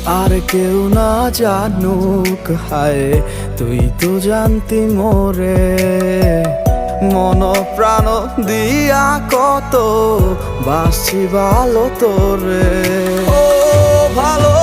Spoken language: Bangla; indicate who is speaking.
Speaker 1: আর কেউ না জানুক, হায় তুই তো জানতি মোরে। মন প্রাণ দিয়া কত বাসছি ভালো তোরে। ও ভালো